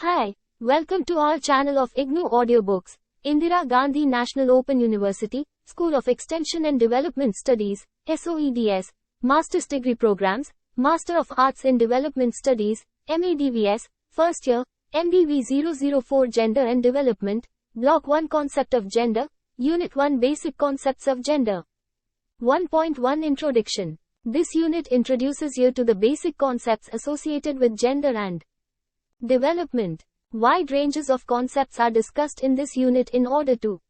Hi, welcome to our channel of IGNOU audiobooks, Indira Gandhi National Open University, School of Extension and Development Studies, SOEDS, Master's Degree Programs, Master of Arts in Development Studies, MADVS, First Year, MDV-004 Gender and Development, Block-1 Concept of Gender, Unit 1 Basic Concepts of Gender. 1.1 Introduction. This unit introduces you to the basic concepts associated with gender and development. Wide ranges of concepts are discussed in this unit in order to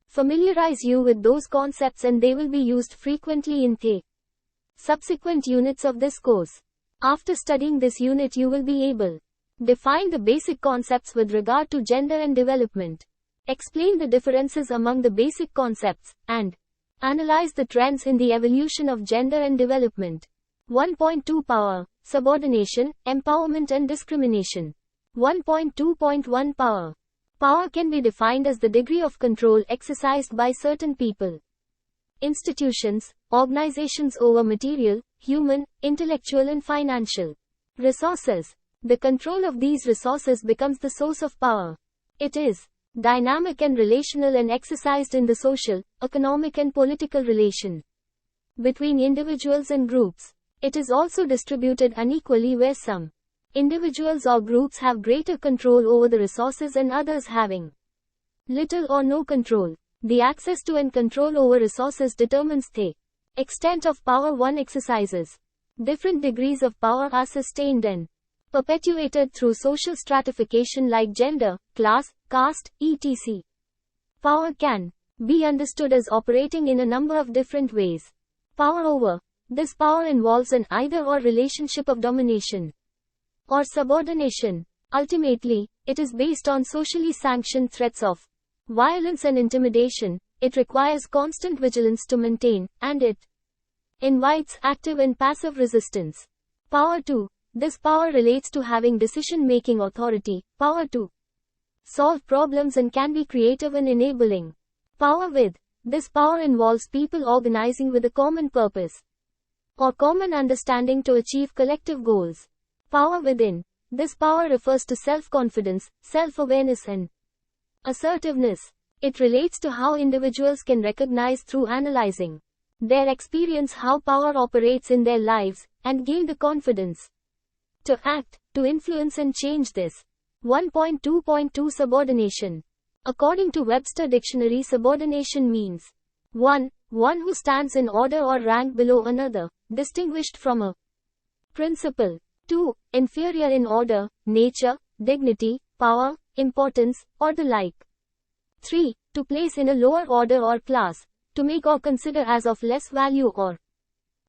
familiarize you with those concepts, and they will be used frequently in the subsequent units of this course. After studying this unit, you will be able to define the basic concepts with regard to gender and development, explain the differences among the basic concepts, and analyze the trends in the evolution of gender and development. 1.2 Power, Subordination, Empowerment and Discrimination. 1.2.1 Power. Power can be defined as the degree of control exercised by certain people, institutions, organizations over material, human, intellectual and financial resources. The control of these resources becomes the source of power. It is dynamic and relational and exercised in the social, economic and political relation between individuals and groups. It is also distributed unequally, where some individuals or groups have greater control over the resources and others having little or no control. The access to and control over resources determines the extent of power one exercises. Different degrees of power are sustained and perpetuated through social stratification like gender, class, caste, etc. Power can be understood as operating in a number of different ways. Power over. This power involves an either-or relationship of domination or subordination. Ultimately, it is based on socially sanctioned threats of violence and intimidation. It requires constant vigilance to maintain, and it invites active and passive resistance. Power 2. This power relates to having decision-making authority, power to solve problems, and can be creative and enabling. Power with. This power involves people organizing with a common purpose or common understanding to achieve collective goals. Power within. This power refers to self-confidence, self-awareness and assertiveness. It relates to how individuals can recognize through analyzing their experience how power operates in their lives, and gain the confidence to act, to influence and change this. 1.2.2 Subordination. According to Webster Dictionary, subordination means 1. One who stands in order or rank below another, distinguished from a principal. 2. Inferior in order, nature, dignity, power, importance, or the like. 3. To place in a lower order or class, to make or consider as of less value or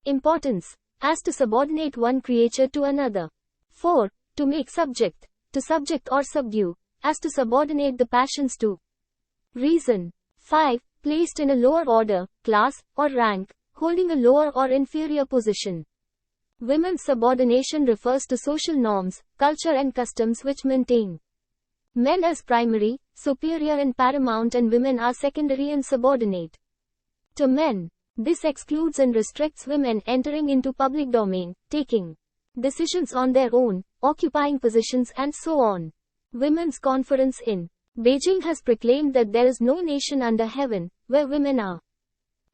importance, as to subordinate one creature to another. 4. To make subject, to subject or subdue, as to subordinate the passions to reason. 5. Placed in a lower order, class, or rank, holding a lower or inferior position. Women's subordination refers to social norms, culture and customs which maintain men as primary, superior and paramount, and women are secondary and subordinate to men. This excludes and restricts women entering into public domain, taking decisions on their own, occupying positions and so on. Women's Conference in Beijing has proclaimed that there is no nation under heaven where women are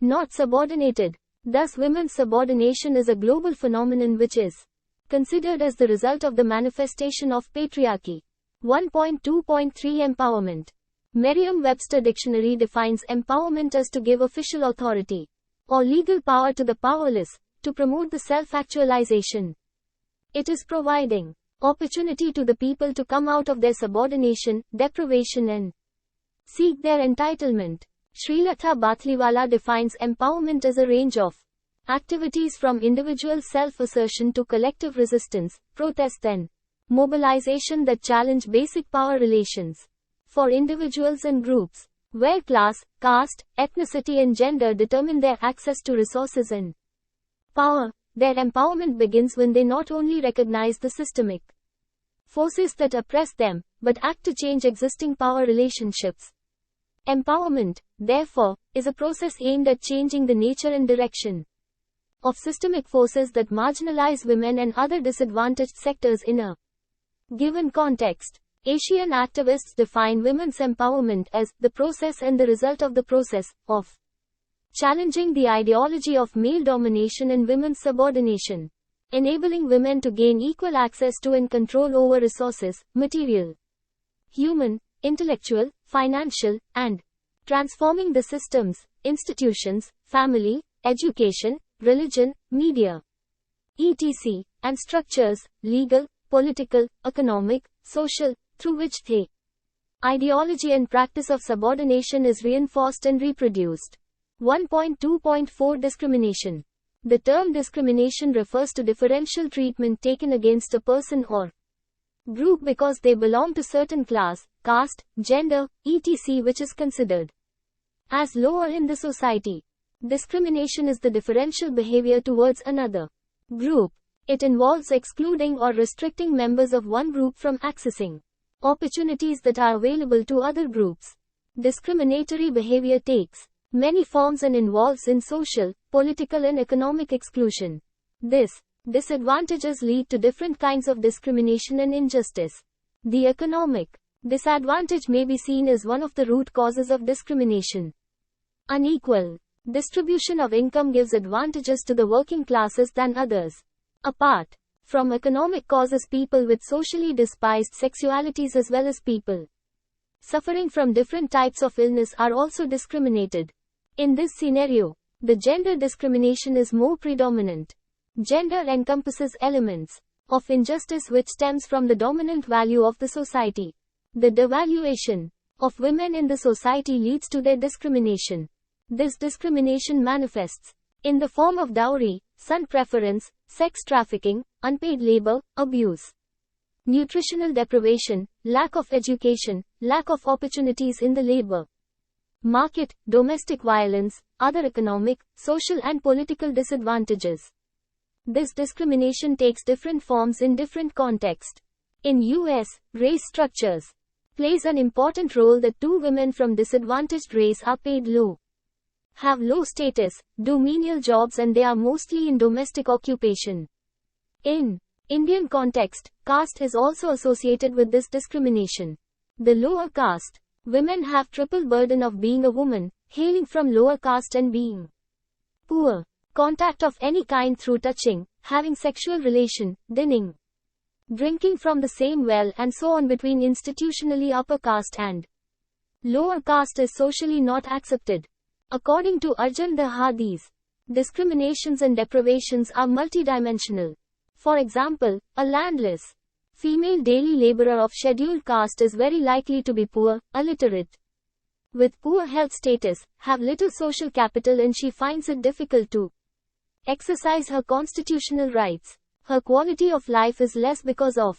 not subordinated. Thus, women's subordination is a global phenomenon which is considered as the result of the manifestation of patriarchy. 1.2.3 Empowerment. Merriam-Webster Dictionary defines empowerment as to give official authority or legal power to the powerless, to promote the self-actualization. It is providing opportunity to the people to come out of their subordination, deprivation and seek their entitlement. Srilatha Bathliwala defines empowerment as a range of activities from individual self-assertion to collective resistance, protest and mobilization that challenge basic power relations. For individuals and groups, where class, caste, ethnicity and gender determine their access to resources and power, their empowerment begins when they not only recognize the systemic forces that oppress them, but act to change existing power relationships. Empowerment, therefore, is a process aimed at changing the nature and direction of systemic forces that marginalize women and other disadvantaged sectors in a given context. Asian activists define women's empowerment as the process and the result of the process of challenging the ideology of male domination and women's subordination, enabling women to gain equal access to and control over resources, material, human, intellectual, financial, and transforming the systems, institutions, family, education, religion, media, etc., and structures, legal, political, economic, social, through which the ideology and practice of subordination is reinforced and reproduced. 1.2.4 Discrimination. The term discrimination refers to differential treatment taken against a person or group because they belong to certain class, caste, gender, etc. which is considered as lower in the society. Discrimination is the differential behavior towards another group. It involves excluding or restricting members of one group from accessing opportunities that are available to other groups. Discriminatory behavior takes many forms and involves in social, political and economic exclusion. Disadvantages lead to different kinds of discrimination and injustice. The economic disadvantage may be seen as one of the root causes of discrimination. Unequal distribution of income gives advantages to the working classes than others. Apart from economic causes, people with socially despised sexualities as well as people suffering from different types of illness are also discriminated. In this scenario, the gender discrimination is more predominant. Gender encompasses elements of injustice which stems from the dominant value of the society. The devaluation of women in the society leads to their discrimination. This discrimination manifests in the form of dowry, son preference, sex trafficking, unpaid labor, abuse, nutritional deprivation, lack of education, lack of opportunities in the labor market, domestic violence, other economic, social and political disadvantages. This discrimination takes different forms in different contexts. In US, race structures plays an important role that two women from disadvantaged race are paid low, have low status, do menial jobs and they are mostly in domestic occupation. In Indian context, caste is also associated with this discrimination. The lower caste women have triple burden of being a woman, hailing from lower caste and being poor. Contact of any kind through touching, having sexual relation, dining, drinking from the same well and so on between institutionally upper caste and lower caste is socially not accepted. According to Arjun Daha, these discriminations and deprivations are multidimensional. For example, a landless female daily laborer of scheduled caste is very likely to be poor, illiterate, with poor health status, have little social capital and she finds it difficult to exercise her constitutional rights. Her quality of life is less because of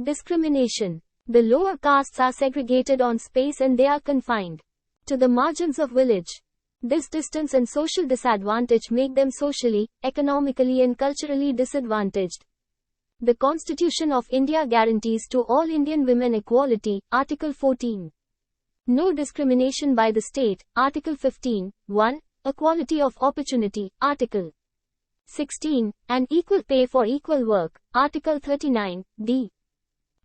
discrimination. The lower castes are segregated on space and they are confined to the margins of village. This distance and social disadvantage make them socially, economically and culturally disadvantaged. The Constitution of India guarantees to all Indian women equality, Article 14. No discrimination by the state, Article 15. 1. Equality of opportunity, Article 16. And equal pay for equal work, Article 39. D.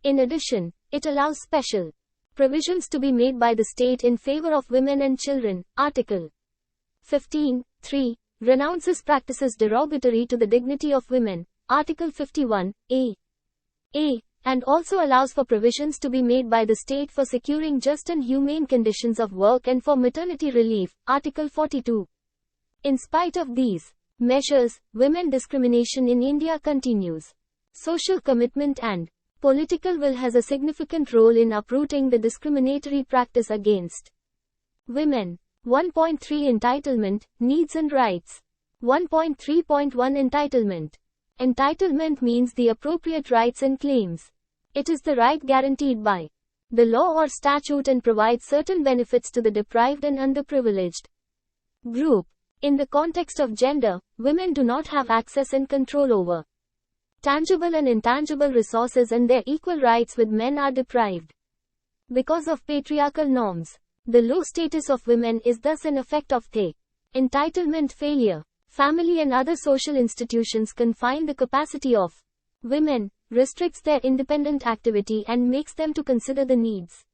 In addition, it allows special provisions to be made by the state in favor of women and children, Article 15. 3. Renounces practices derogatory to the dignity of women, Article 51. A. And also allows for provisions to be made by the state for securing just and humane conditions of work and for maternity relief, Article 42. In spite of these measures, women discrimination in India continues. Social commitment and political will has a significant role in uprooting the discriminatory practice against women. 1.3 Entitlement, Needs and Rights. 1.3.1 Entitlement. Entitlement means the appropriate rights and claims. It is the right guaranteed by the law or statute and provides certain benefits to the deprived and underprivileged group. In the context of gender, women do not have access and control over tangible and intangible resources and their equal rights with men are deprived because of patriarchal norms. The low status of women is thus an effect of the entitlement failure. Family and other social institutions confine the capacity of women, restricts their independent activity and makes them to consider the needs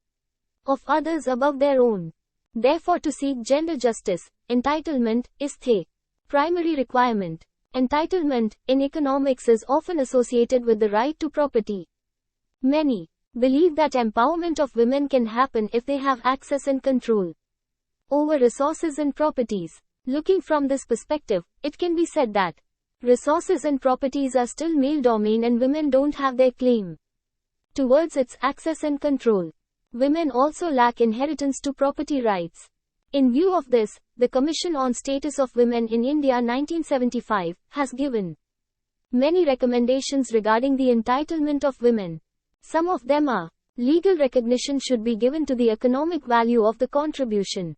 of others above their own. Therefore, to seek gender justice, entitlement is the primary requirement. Entitlement, in economics, is often associated with the right to property. Many believe that empowerment of women can happen if they have access and control over resources and properties. Looking from this perspective, it can be said that resources and properties are still male domain and women don't have their claim towards its access and control. Women also lack inheritance to property rights. In view of this, the Commission on Status of Women in India 1975 has given many recommendations regarding the entitlement of women. Some of them are: legal recognition should be given to the economic value of the contribution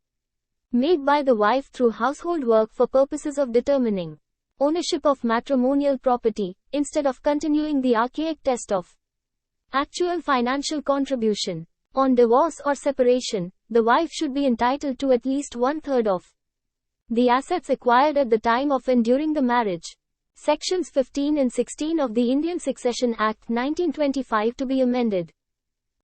made by the wife through household work for purposes of determining ownership of matrimonial property, instead of continuing the archaic test of actual financial contribution. On divorce or separation, the wife should be entitled to at least 1/3 of the assets acquired at the time of and during the marriage. Sections 15 and 16 of the Indian Succession Act 1925 to be amended,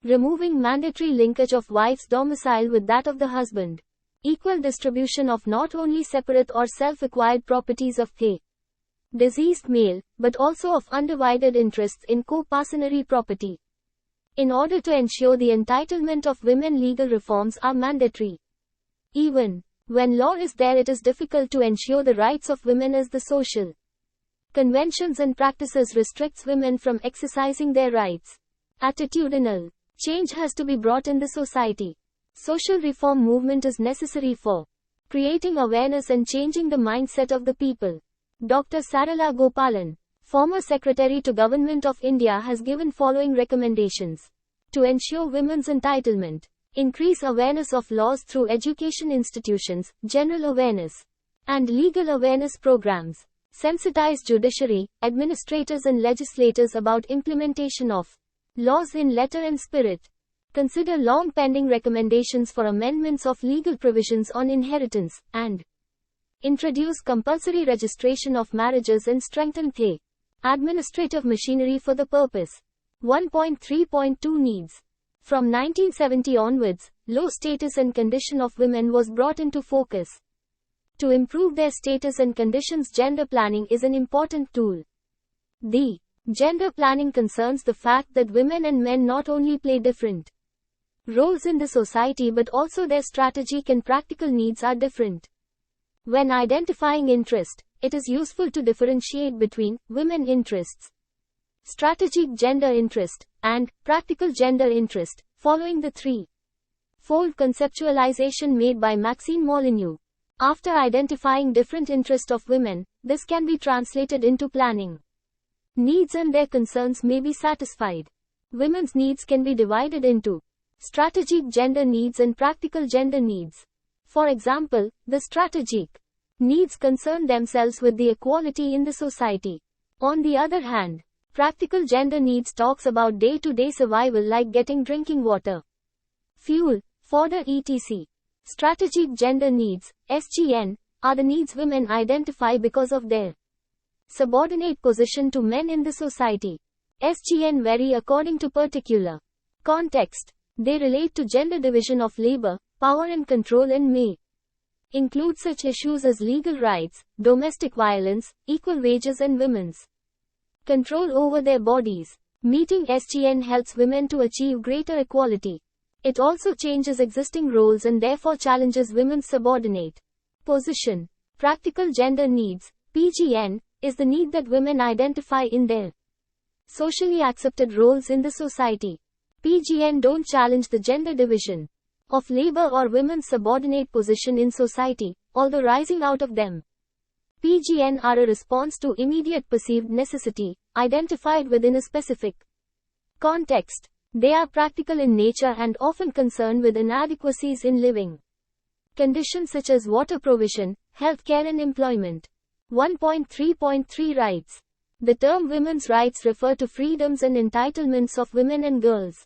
removing mandatory linkage of wife's domicile with that of the husband. Equal distribution of not only separate or self-acquired properties of the deceased male, but also of undivided interests in co-parcenary property. In order to ensure the entitlement of women, legal reforms are mandatory. Even when law is there, it is difficult to ensure the rights of women, as the social conventions and practices restricts women from exercising their rights. Attitudinal change has to be brought in the society. Social reform movement is necessary for creating awareness and changing the mindset of the people. Dr. Sarala Gopalan, former Secretary to Government of India, has given following recommendations to ensure women's entitlement: increase awareness of laws through education institutions, general awareness and legal awareness programs; sensitize judiciary, administrators and legislators about implementation of laws in letter and spirit; consider long pending recommendations for amendments of legal provisions on inheritance, and introduce compulsory registration of marriages and strengthen the administrative machinery for the purpose. 1.3.2 Needs. From 1970 onwards, low status and condition of women was brought into focus. To improve their status and conditions, gender planning is an important tool. The gender planning concerns the fact that women and men not only play different roles in the society, but also their strategic and practical needs are different. When identifying interest, it is useful to differentiate between women interests, strategic gender interest, and practical gender interest, following the three-fold conceptualization made by Maxine Molyneux. After identifying different interests of women, this can be translated into planning needs, and their concerns may be satisfied. Women's needs can be divided into strategic gender needs and practical gender needs. For example, the strategic needs concern themselves with the equality in the society. On the other hand, practical gender needs talks about day-to-day survival, like getting drinking water, fuel, fodder etc. Strategic gender needs, SGN, are the needs women identify because of their subordinate position to men in the society. SGN vary according to particular context. They relate to gender division of labor, power and control, and may include such issues as legal rights, domestic violence, equal wages and women's control over their bodies. Meeting SGN helps women to achieve greater equality. It also changes existing roles and therefore challenges women's subordinate position. Practical gender needs, PGN, is the need that women identify in their socially accepted roles in the society. PGN don't challenge the gender division of labor or women's subordinate position in society, although rising out of them. PGN are a response to immediate perceived necessity, identified within a specific context. They are practical in nature and often concerned with inadequacies in living conditions such as water provision, healthcare and employment. 1.3.3 Rights. The term women's rights refer to freedoms and entitlements of women and girls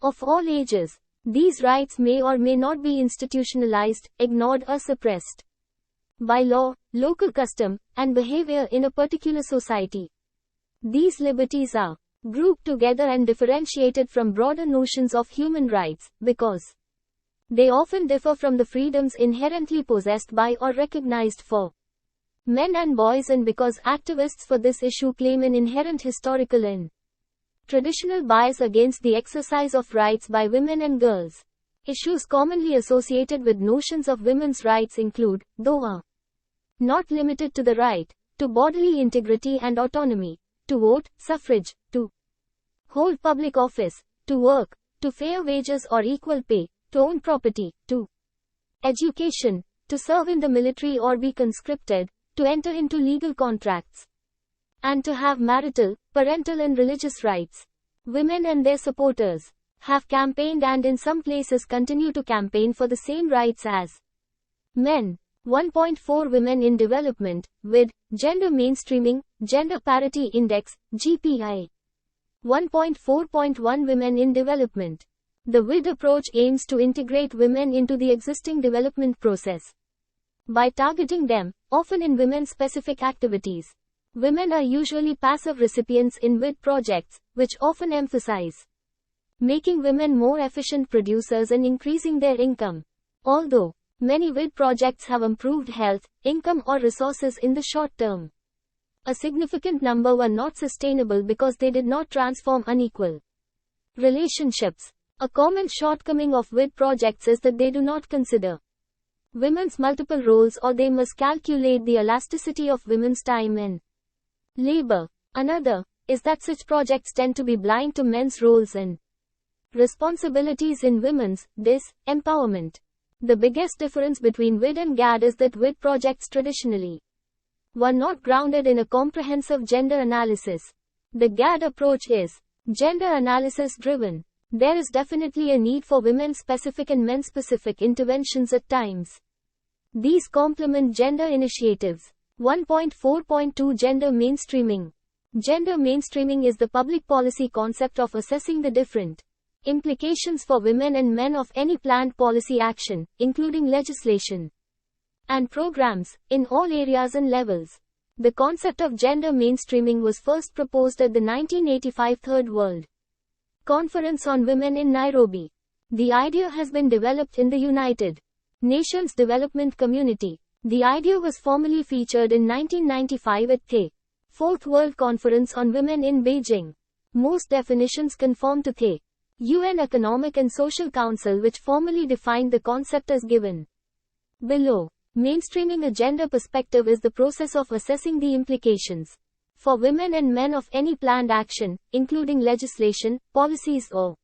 of all ages. These rights may or may not be institutionalized, ignored or suppressed by law, local custom, and behavior in a particular society. These liberties are grouped together and differentiated from broader notions of human rights, because they often differ from the freedoms inherently possessed by or recognized for men and boys, and because activists for this issue claim an inherent historical and traditional bias against the exercise of rights by women and girls. Issues commonly associated with notions of women's rights include, though are not limited to, the right to bodily integrity and autonomy, to vote, suffrage, to hold public office, to work, to fair wages or equal pay, to own property, to education, to serve in the military or be conscripted, to enter into legal contracts, and to have marital, parental and religious rights. Women and their supporters have campaigned and in some places continue to campaign for the same rights as men. 1.4 Women in Development, with Gender Mainstreaming, Gender Parity Index, GPI. 1.4.1 Women in Development. The WID approach aims to integrate women into the existing development process by targeting them, often in women-specific activities. Women are usually passive recipients in WID projects, which often emphasize making women more efficient producers and increasing their income. Although many WID projects have improved health, income or resources in the short term, a significant number were not sustainable because they did not transform unequal relationships. A common shortcoming of WID projects is that they do not consider women's multiple roles, or they miscalculate the elasticity of women's time and labor. Another is that such projects tend to be blind to men's roles and responsibilities in women's empowerment. The biggest difference between WID and GAD is that WID projects traditionally were not grounded in a comprehensive gender analysis. The GAD approach is gender analysis driven. There is definitely a need for women-specific and men-specific interventions at times. These complement gender initiatives. 1.4.2 Gender Mainstreaming. Gender mainstreaming is the public policy concept of assessing the different implications for women and men of any planned policy action, including legislation and programs, in all areas and levels. The concept of gender mainstreaming was first proposed at the 1985 Third World Conference on Women in Nairobi. The idea has been developed in the United Nations Development Community. The idea was formally featured in 1995 at the Fourth World Conference on Women in Beijing. Most definitions conform to the UN Economic and Social Council, which formally defined the concept as given below. Mainstreaming a gender perspective is the process of assessing the implications for women and men of any planned action, including legislation, policies or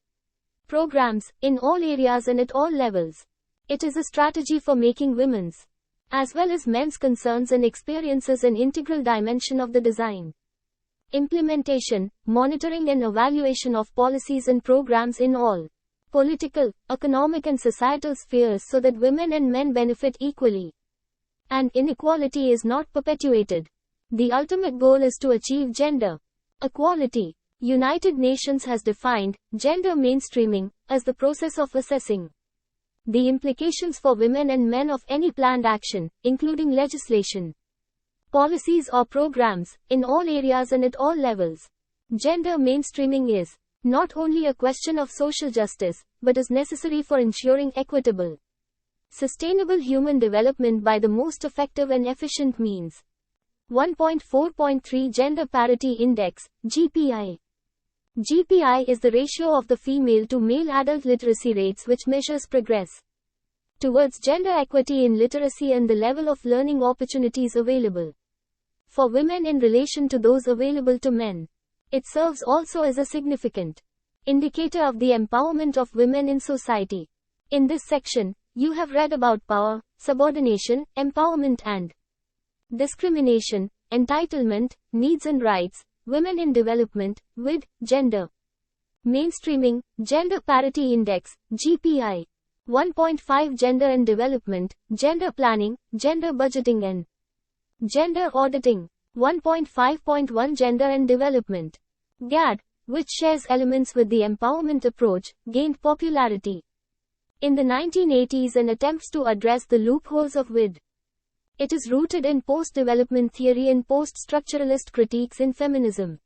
programs, in all areas and at all levels. It is a strategy for making women's, as well as men's concerns and experiences an integral dimension of the design, implementation, monitoring and evaluation of policies and programs in all political, economic and societal spheres so that women and men benefit equally and inequality is not perpetuated. The ultimate goal is to achieve gender equality. United Nations has defined gender mainstreaming as the process of assessing the implications for women and men of any planned action, including legislation, policies or programs, in all areas and at all levels. Gender mainstreaming is not only a question of social justice, but is necessary for ensuring equitable, sustainable human development by the most effective and efficient means. 1.4.3 Gender Parity Index, GPI. GPI is the ratio of the female to male adult literacy rates, which measures progress towards gender equity in literacy and the level of learning opportunities available for women in relation to those available to men. It serves also as a significant indicator of the empowerment of women in society. In this section, you have read about power, subordination, empowerment and discrimination, entitlement, needs and rights, women in development, with gender mainstreaming, gender parity index, GPI. 1.5 Gender and development, gender planning, gender budgeting and gender auditing. 1.5.1 Gender and development. GAD, which shares elements with the empowerment approach, gained popularity in the 1980s and attempts to address the loopholes of WID. It is rooted in post-development theory and post-structuralist critiques in feminism.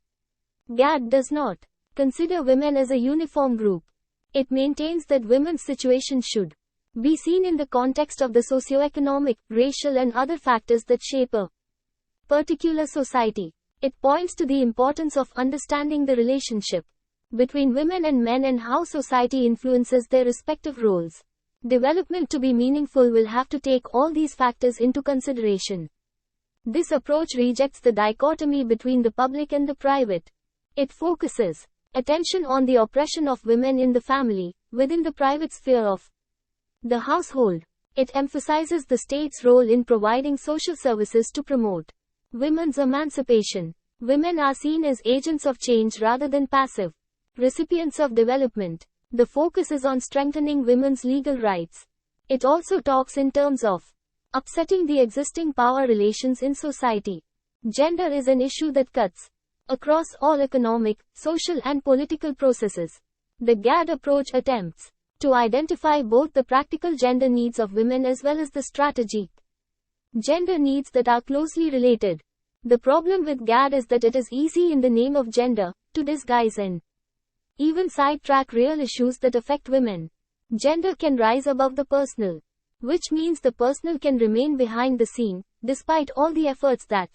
GAD does not consider women as a uniform group. It maintains that women's situation should be seen in the context of the socioeconomic, racial and other factors that shape a particular society. It points to the importance of understanding the relationship between women and men and how society influences their respective roles. Development to be meaningful will have to take all these factors into consideration. This approach rejects the dichotomy between the public and the private. It focuses attention on the oppression of women in the family, within the private sphere of the household. It emphasizes the state's role in providing social services to promote women's emancipation. Women are seen as agents of change rather than passive recipients of development. The focus is on strengthening women's legal rights. It also talks in terms of upsetting the existing power relations in society. Gender is an issue that cuts across all economic, social and political processes. The GAD approach attempts to identify both the practical gender needs of women as well as the strategic gender needs that are closely related. The problem with GAD is that it is easy in the name of gender to disguise and even sidetrack real issues that affect women. Gender can rise above the personal, which means the personal can remain behind the scene, despite all the efforts that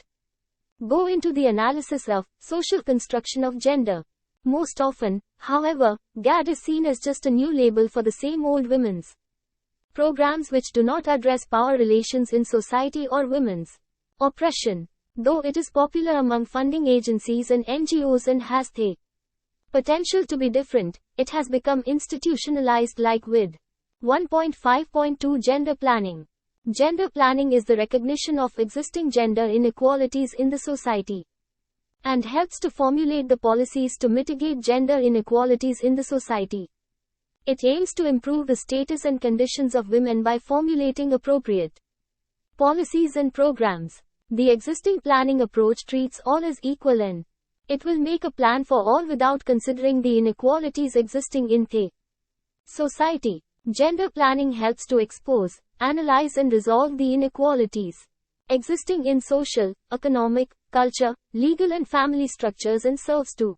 go into the analysis of social construction of gender. Most often, however, GAD is seen as just a new label for the same old women's programs which do not address power relations in society or women's oppression. Though it is popular among funding agencies and NGOs and has the potential to be different, it has become institutionalized like with 1.5.2 Gender planning. Gender planning is the recognition of existing gender inequalities in the society and helps to formulate the policies to mitigate gender inequalities in the society. It aims to improve the status and conditions of women by formulating appropriate policies and programs. The existing planning approach treats all as equal and it will make a plan for all without considering the inequalities existing in the society. Gender planning helps to expose, analyze and resolve the inequalities existing in social, economic, culture, legal and family structures and serves to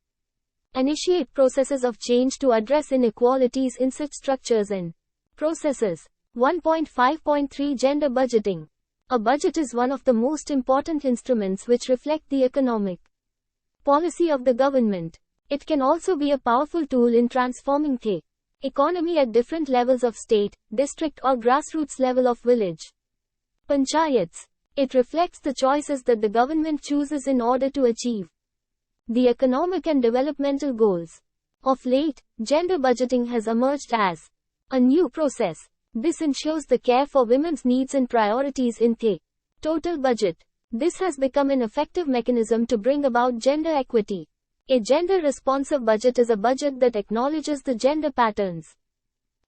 initiate processes of change to address inequalities in such structures and processes. 1.5.3 Gender budgeting. A budget is one of the most important instruments which reflect the economic policy of the government. It can also be a powerful tool in transforming the economy at different levels of state, district or grassroots level of village panchayats. It reflects the choices that the government chooses in order to achieve the economic and developmental goals. Of late, gender budgeting has emerged as a new process. This ensures the care for women's needs and priorities in the total budget. This has become an effective mechanism to bring about gender equity. A gender-responsive budget is a budget that acknowledges the gender patterns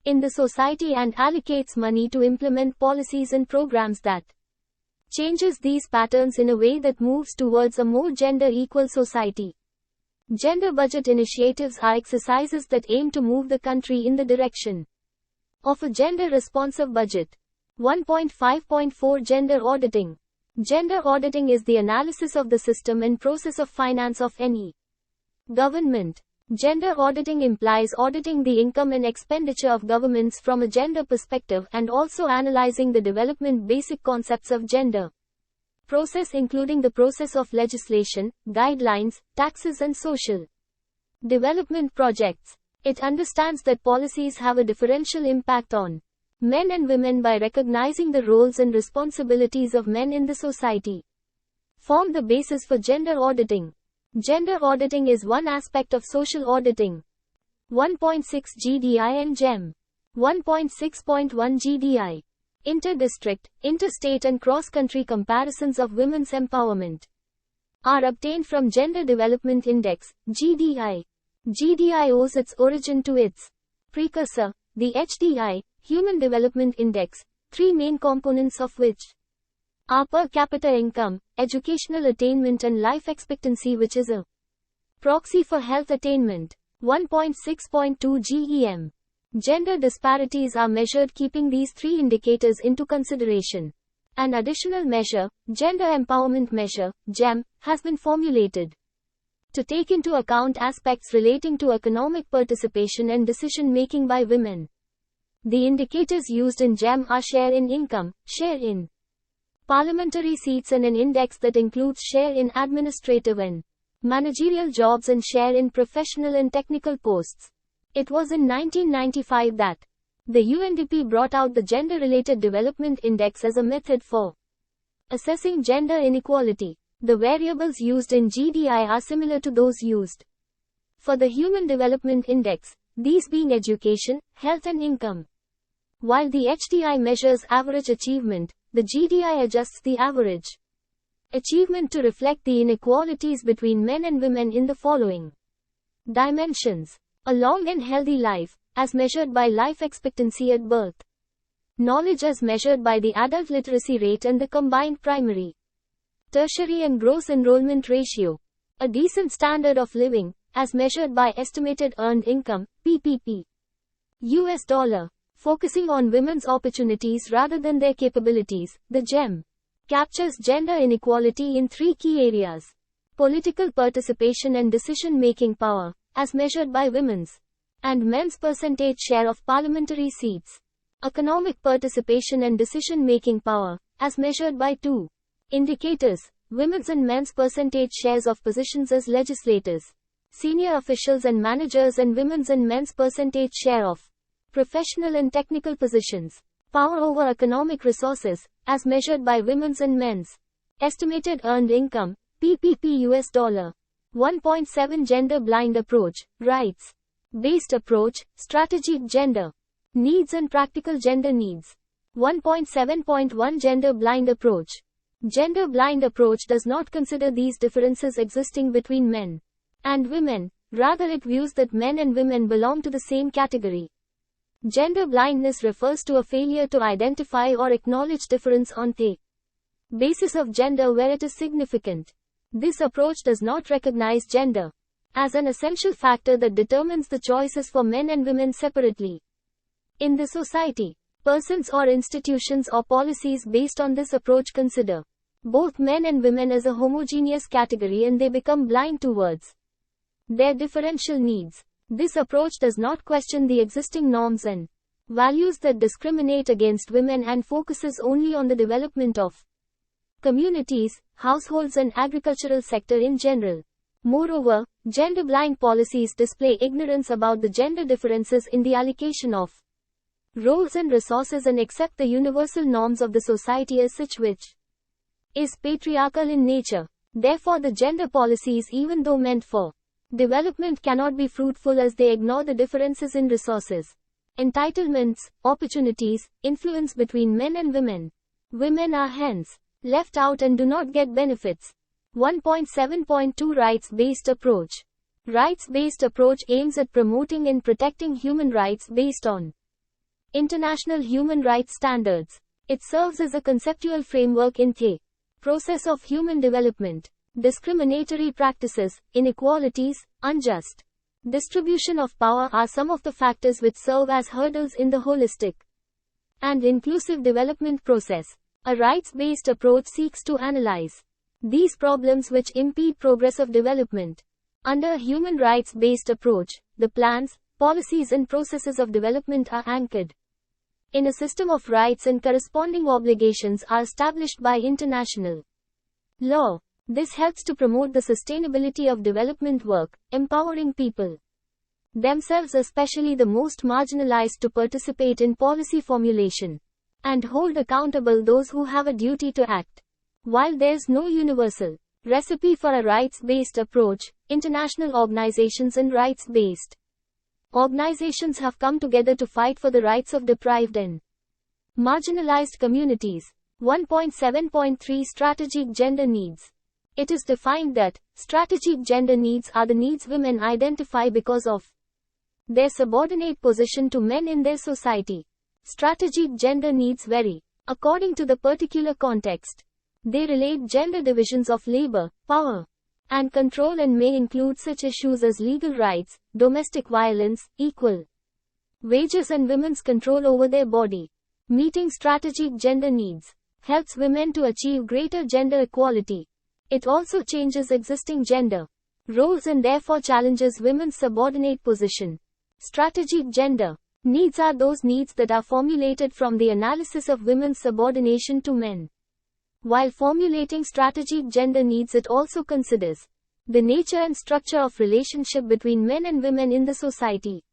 in the society and allocates money to implement policies and programs that changes these patterns in a way that moves towards a more gender-equal society. Gender budget initiatives are exercises that aim to move the country in the direction of a gender-responsive budget. 1.5.4 Gender auditing. Gender auditing is the analysis of the system and process of finance of any government. Gender auditing implies auditing the income and expenditure of governments from a gender perspective and also analyzing the development basic concepts of gender process, including the process of legislation, guidelines, taxes and social development projects. It understands that policies have a differential impact on men and women by recognizing the roles and responsibilities of men in the society. Form the basis for gender auditing. Gender auditing is one aspect of social auditing. 1.6 GDI and GEM. 1.6.1 GDI. Inter-district, interstate and cross-country comparisons of women's empowerment are obtained from Gender Development Index, GDI. GDI owes its origin to its precursor, the HDI, Human Development Index, three main components of which are per capita income, educational attainment and life expectancy, which is a proxy for health attainment. 1.6.2 GEM. Gender disparities are measured keeping these three indicators into consideration. An additional measure, Gender Empowerment Measure, GEM, has been formulated. to take into account aspects relating to economic participation and decision-making by women. The indicators used in GEM are share in income, share in parliamentary seats, and an index that includes share in administrative and managerial jobs and share in professional and technical posts. It was in 1995 that the UNDP brought out the Gender-Related Development Index as a method for assessing gender inequality. The variables used in GDI are similar to those used for the Human Development Index, these being education, health and income. While the HDI measures average achievement, the GDI adjusts the average achievement to reflect the inequalities between men and women in the following dimensions: a long and healthy life, as measured by life expectancy at birth; knowledge as measured by the adult literacy rate and the combined primary, tertiary and gross enrollment ratio; a decent standard of living, as measured by estimated earned income, PPP. US dollar. Focusing on women's opportunities rather than their capabilities, the GEM captures gender inequality in three key areas: political participation and decision-making power, as measured by women's and men's percentage share of parliamentary seats; economic participation and decision-making power, as measured by two indicators: women's and men's percentage shares of positions as legislators, senior officials and managers, and women's and men's percentage share of professional and technical positions; power over economic resources, as measured by women's and men's estimated earned income, PPP US dollar. 1.7 Gender blind approach, rights based approach, strategic gender needs and practical gender needs. 1.7.1 Gender blind approach. Gender blind approach does not consider these differences existing between men and women, rather it views that men and women belong to the same category. Gender blindness refers to a failure to identify or acknowledge difference on the basis of gender where it is significant. This approach does not recognize gender as an essential factor that determines the choices for men and women separately in the society. Persons or institutions or policies based on this approach consider both men and women as a homogeneous category, and they become blind towards their differential needs. This approach does not question the existing norms and values that discriminate against women and focuses only on the development of communities, households and agricultural sector in general. Moreover, gender-blind policies display ignorance about the gender differences in the allocation of roles and resources and accept the universal norms of the society as such, which is patriarchal in nature. Therefore, the gender policies, even though meant for development, cannot be fruitful as they ignore the differences in resources, entitlements, opportunities, influence between men and women. Women are hence left out and do not get benefits. 1.7.2 Rights-based approach. Rights-based approach aims at promoting and protecting human rights based on international human rights standards. It serves as a conceptual framework in the process of human development. Discriminatory practices, inequalities, unjust distribution of power are some of the factors which serve as hurdles in the holistic and inclusive development process. A rights-based approach seeks to analyze these problems which impede progress of development. Under a human rights-based approach, the plans, policies and processes of development are anchored in a system of rights, and corresponding obligations are established by international law. This helps to promote the sustainability of development work, empowering people themselves, especially the most marginalized, to participate in policy formulation and hold accountable those who have a duty to act. While there's no universal recipe for a rights-based approach, international organizations and rights-based organizations have come together to fight for the rights of deprived and marginalized communities. 1.7.3 Strategic gender needs. It is defined that strategic gender needs are the needs women identify because of their subordinate position to men in their society. Strategic gender needs vary according to the particular context. They relate gender divisions of labor, power, and control, and may include such issues as legal rights, domestic violence, equal wages, and women's control over their body. Meeting strategic gender needs helps women to achieve greater gender equality. It also changes existing gender roles and therefore challenges women's subordinate position. Strategic gender needs are those needs that are formulated from the analysis of women's subordination to men. While formulating strategic gender needs, it also considers the nature and structure of relationship between men and women in the society.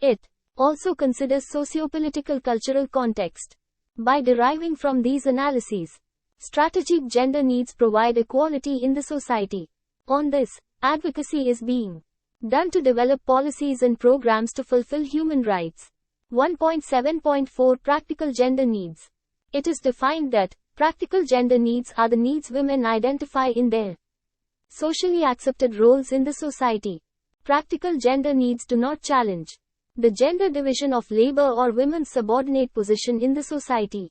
It also considers socio-political cultural context. By deriving from these analyses, strategic gender needs provide equality in the society. On this, advocacy is being done to develop policies and programs to fulfill human rights. 1.7.4 Practical Gender Needs. It is defined that practical gender needs are the needs women identify in their socially accepted roles in the society. Practical gender needs do not challenge the gender division of labor or women's subordinate position in the society.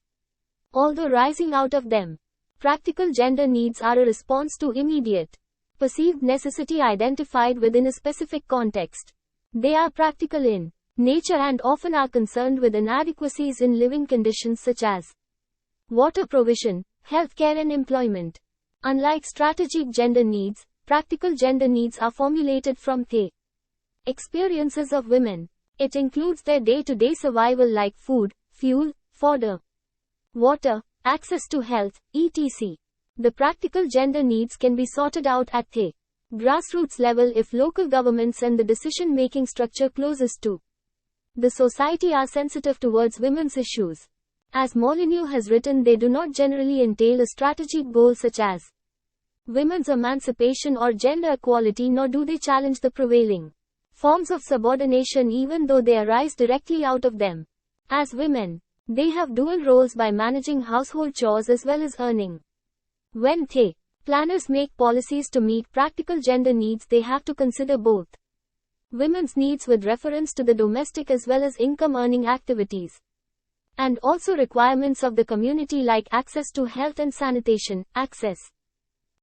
Although rising out of them, practical gender needs are a response to immediate, perceived necessity identified within a specific context. They are practical in nature and often are concerned with inadequacies in living conditions such as water provision, healthcare and employment. Unlike strategic gender needs, practical gender needs are formulated from the experiences of women. It includes their day-to-day survival like food, fuel, fodder, water, access to health, etc. The practical gender needs can be sorted out at the grassroots level if local governments and the decision-making structure closest to the society are sensitive towards women's issues. As Molyneux has written, they do not generally entail a strategic goal such as women's emancipation or gender equality, nor do they challenge the prevailing forms of subordination even though they arise directly out of them. As women, they have dual roles by managing household chores as well as earning. When they planners make policies to meet practical gender needs, they have to consider both women's needs with reference to the domestic as well as income earning activities, and also requirements of the community like access to health and sanitation, access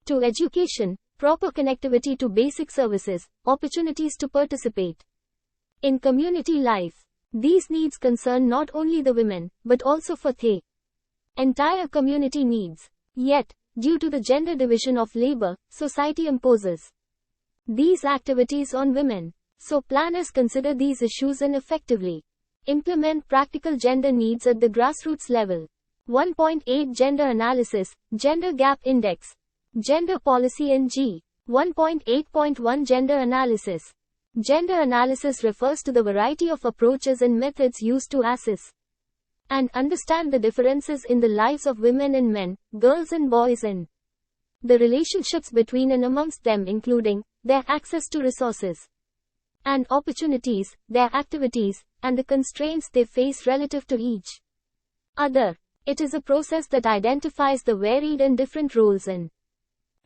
to education, proper connectivity to basic services, opportunities to participate in community life. These needs concern not only the women, but also for the entire community needs. Yet, due to the gender division of labor, society imposes these activities on women. So planners consider these issues and effectively implement practical gender needs at the grassroots level. 1.8 Gender Analysis, Gender Gap Index, Gender Policy and G. 1.8.1 Gender Analysis. Gender analysis refers to the variety of approaches and methods used to assess and understand the differences in the lives of women and men, girls and boys, and the relationships between and amongst them, including their access to resources and opportunities, their activities, and the constraints they face relative to each other. It is a process that identifies the varied and different roles and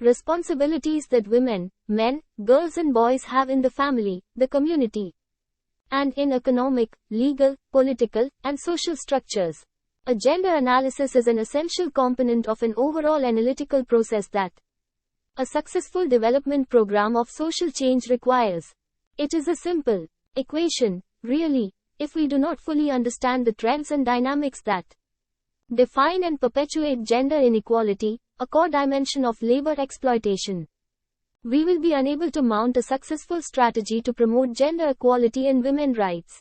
responsibilities that women, men, girls and boys have in the family, the community, and in economic, legal, political, and social structures. A gender analysis is an essential component of an overall analytical process that a successful development program of social change requires. It is a simple equation, really, if we do not fully understand the trends and dynamics that define and perpetuate gender inequality, a core dimension of labor exploitation. We will be unable to mount a successful strategy to promote gender equality and women's rights.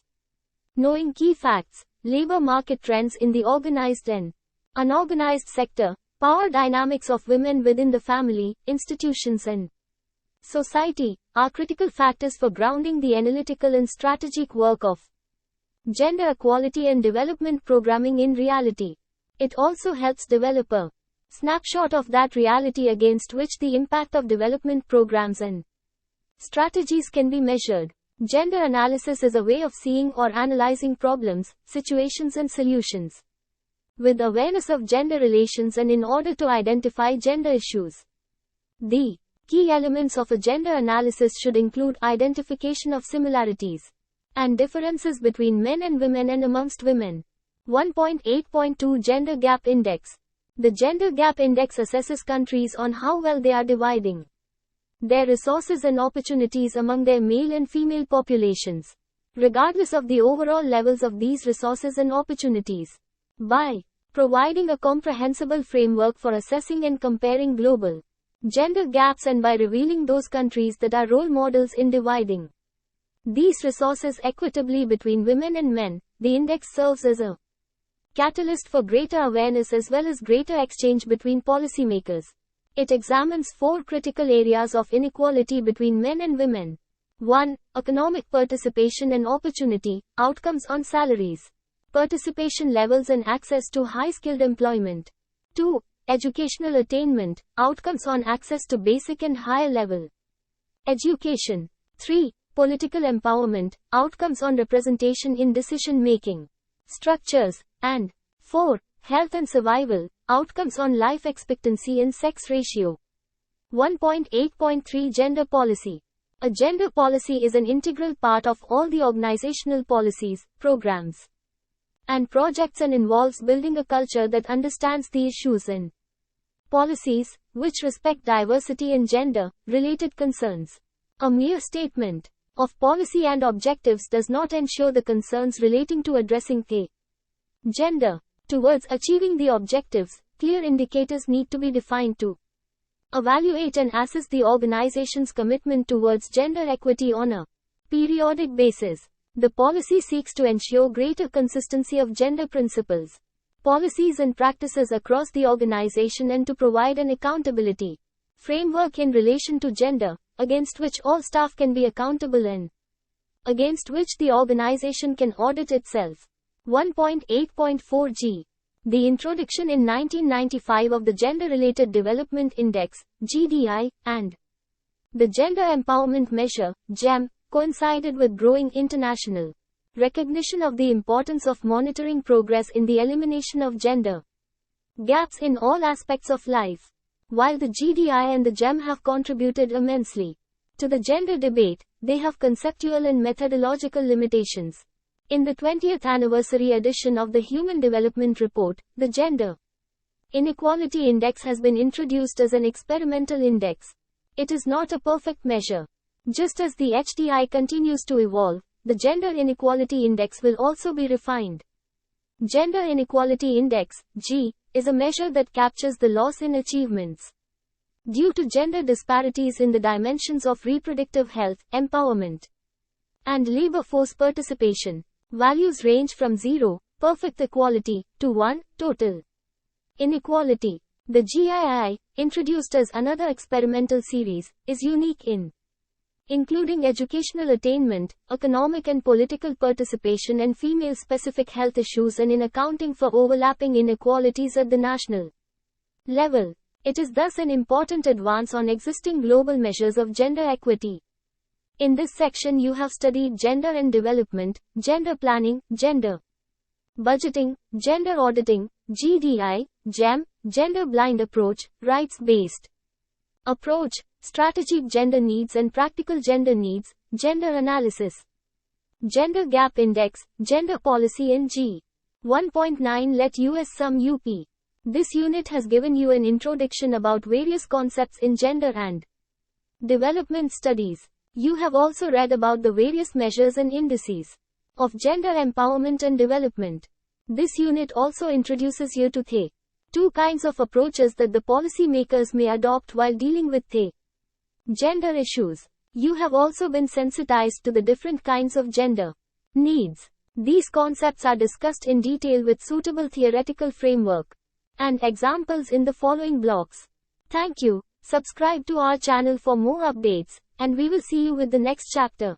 Knowing key facts, labor market trends in the organized and unorganized sector, power dynamics of women within the family, institutions and society, are critical factors for grounding the analytical and strategic work of gender equality and development programming in reality. It also helps develop a snapshot of that reality against which the impact of development programs and strategies can be measured. Gender analysis is a way of seeing or analyzing problems, situations and solutions with awareness of gender relations and in order to identify gender issues. The key elements of a gender analysis should include identification of similarities and differences between men and women and amongst women. 1.8.2 Gender Gap Index. The Gender Gap Index assesses countries on how well they are dividing their resources and opportunities among their male and female populations, regardless of the overall levels of these resources and opportunities. By providing a comprehensible framework for assessing and comparing global gender gaps and by revealing those countries that are role models in dividing these resources equitably between women and men. The index serves as a catalyst for greater awareness as well as greater exchange between policymakers. It examines 4 critical areas of inequality between men and women. 1. Economic participation and opportunity, outcomes on salaries, participation levels and access to high-skilled employment. 2. Educational attainment, outcomes on access to basic and higher level education. 3. Political empowerment, outcomes on representation in decision-making structures. And 4. Health and survival, outcomes on life expectancy and sex ratio. 1.8.3 Gender policy. A gender policy is an integral part of all the organizational policies, programs, and projects and involves building a culture that understands the issues in policies, which respect diversity and gender-related concerns. A mere statement of policy and objectives does not ensure the concerns relating to addressing the gender. Towards achieving the objectives, clear indicators need to be defined to evaluate and assess the organization's commitment towards gender equity on a periodic basis. The policy seeks to ensure greater consistency of gender principles, policies and practices across the organization and to provide an accountability framework in relation to gender, against which all staff can be accountable and against which the organization can audit itself. 1.8.4 G. The introduction in 1995 of the Gender-Related Development Index, GDI, and the Gender Empowerment Measure, GEM, coincided with growing international recognition of the importance of monitoring progress in the elimination of gender gaps in all aspects of life. While the GDI and the GEM have contributed immensely to the gender debate, they have conceptual and methodological limitations. In the 20th anniversary edition of the Human Development Report, the Gender Inequality Index has been introduced as an experimental index. It is not a perfect measure. Just as the HDI continues to evolve, the Gender Inequality Index will also be refined. Gender Inequality Index, G, is a measure that captures the loss in achievements due to gender disparities in the dimensions of reproductive health, empowerment, and labor force participation. Values range from 0, perfect equality, to 1, total inequality. The GII, introduced as another experimental series, is unique in including educational attainment, economic and political participation and female-specific health issues and in accounting for overlapping inequalities at the national level. It is thus an important advance on existing global measures of gender equity. In this section you have studied gender and development, gender planning, gender budgeting, gender auditing, GDI, GEM, gender blind approach, rights-based approach, strategic gender needs and practical gender needs, gender analysis, gender gap index, gender policy in G. 1.9 Let us sum UP. This unit has given you an introduction about various concepts in gender and development studies. You have also read about the various measures and indices of gender empowerment and development. This unit also introduces you to the 2 kinds of approaches that the policymakers may adopt while dealing with the gender issues. You have also been sensitized to the different kinds of gender needs. These concepts are discussed in detail with suitable theoretical framework and examples in the following blocks. Thank you. Subscribe to our channel for more updates, and we will see you with the next chapter.